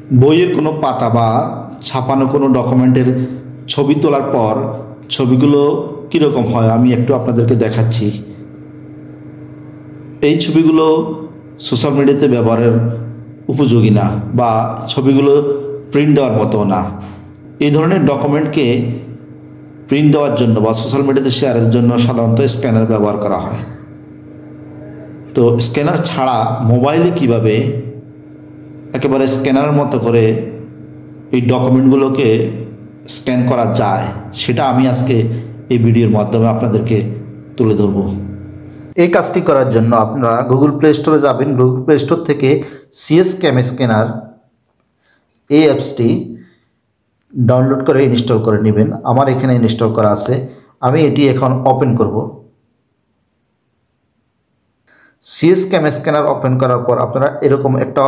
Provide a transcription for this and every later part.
বইয়ের কোনো পাতা বা ছাপানো কোনো ডকুমেন্টের ছবি তোলার পর ছবিগুলো কীরকম হয় আমি একটু আপনাদেরকে দেখাচ্ছি। এই ছবিগুলো সোশ্যাল মিডিয়াতে ব্যবহারের উপযোগী না বা ছবিগুলো প্রিন্ট দেওয়ার মতো না। এই ধরনের ডকুমেন্টকে প্রিন্ট দেওয়ার জন্য বা সোশ্যাল মিডিয়াতে শেয়ারের জন্য সাধারণত স্ক্যানার ব্যবহার করা হয়। তো স্ক্যানার ছাড়া মোবাইলে কিভাবে একেবারে স্ক্যানারের মতো করে এই ডকুমেন্টগুলোকে স্ক্যান করা যায় সেটা আমি আজকে এই ভিডিওর মাধ্যমে আপনাদেরকে তুলে ধরব। এই কাজটি করার জন্য আপনারা গুগল প্লে স্টোরে যাবেন। গুগল প্লে স্টোর থেকে CS ক্যাম স্ক্যানার এই অ্যাপসটি ডাউনলোড করে ইনস্টল করে নেবেন। আমার এখানে ইনস্টল করা আছে, আমি এটি এখন ওপেন করব। CS ক্যাম স্ক্যানার ওপেন করার পর আপনারা এরকম একটা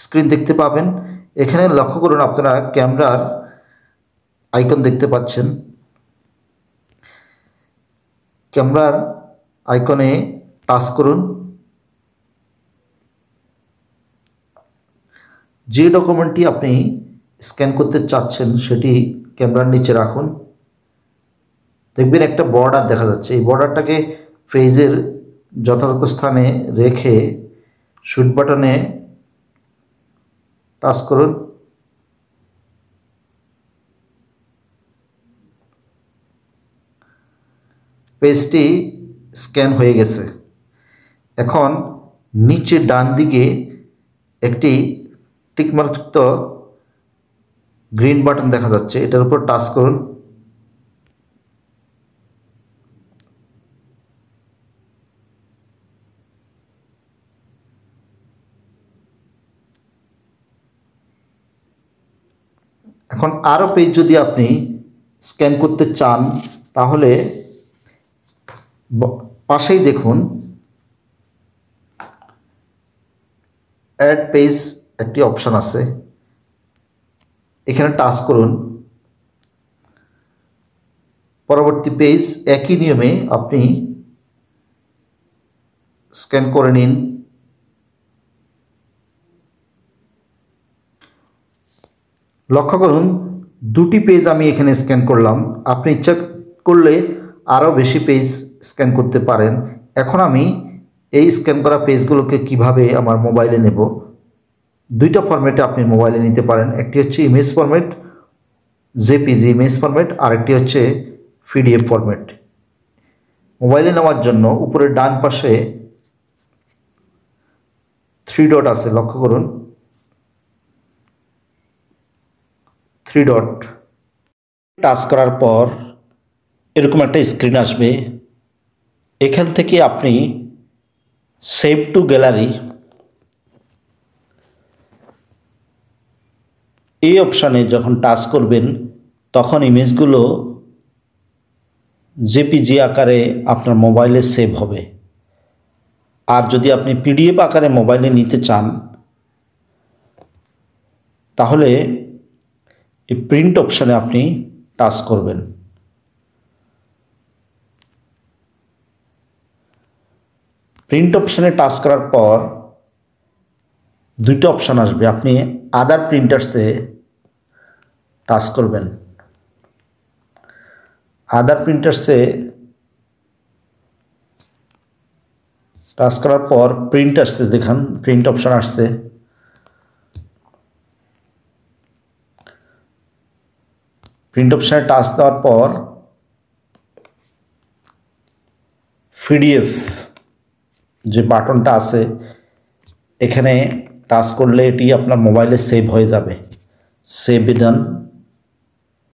স্ক্রিন দেখতে পাবেন। এখানে লক্ষ্য করুন আপনারা ক্যামেরার আইকন দেখতে পাচ্ছেন। ক্যামেরার আইকনে টাচ করুন। যে ডকুমেন্টটি আপনি স্ক্যান করতে চাচ্ছেন সেটি ক্যামেরার নিচে রাখুন। দেখবেন একটা বর্ডার দেখা যাচ্ছে। এই বর্ডারটাকে পেজের যথাযথ স্থানে রেখে শুট বাটনে টাচ করুন। পেজটি স্ক্যান হয়ে গেছে। এখন নিচে ডান দিকে একটি টিকমার্কযুক্ত গ্রিন বাটন দেখা যাচ্ছে, এটার উপর টাচ করুন। এখন আরও পেজ যদি আপনি স্ক্যান করতে চান তাহলে পাশেই দেখুন অ্যাড পেজ একটি অপশান আছে, এখানে টাচ করুন। পরবর্তী পেজ একই নিয়মে আপনি স্ক্যান করে নিন। লক্ষ্য করুন দুটি পেজ আমি এখানে স্ক্যান করলাম। আপনি ইচ্ছা করলে আরও বেশি পেজ স্ক্যান করতে পারেন। এখন আমি এই স্ক্যান করা পেজগুলোকে কিভাবে আমার মোবাইলে নেব, দুইটা ফরম্যাটে আপনি মোবাইলে নিতে পারেন। একটি হচ্ছে image format, JPG image format, আর একটি হচ্ছে PDF ফরম্যাট। মোবাইলে নেওয়ার জন্য উপরে ডান পাশে 3 ডট আছে, লক্ষ্য করুন 3 ডট টাচ করার পর এরকম একটা স্ক্রিন আসবে। এখান থেকে আপনি সেভ টু গ্যালারি এই অপশানে যখন টাচ করবেন তখন ইমেজগুলো জেপিজি আকারে আপনার মোবাইলে সেভ হবে। আর যদি আপনি PDF আকারে মোবাইলে নিতে চান তাহলে এই প্রিন্ট অপশানে আপনি টাচ করবেন। প্রিন্ট অপশানে টাচ করার পর দুইটা অপশান আসবে, আপনি আদার প্রিন্টার্সে টাচ করবেন। আদার প্রিন্টার্সে টাচ করার পর প্রিন্ট আসছে, দেখুন প্রিন্ট অপশান আসছে। প্রিন্ট অপশানে টাচ দেওয়ার পর PDF যে বাটনটা আছে এখানে টাচ করলে এটি আপনার মোবাইলে সেভ হয়ে যাবে। সেভ ডান।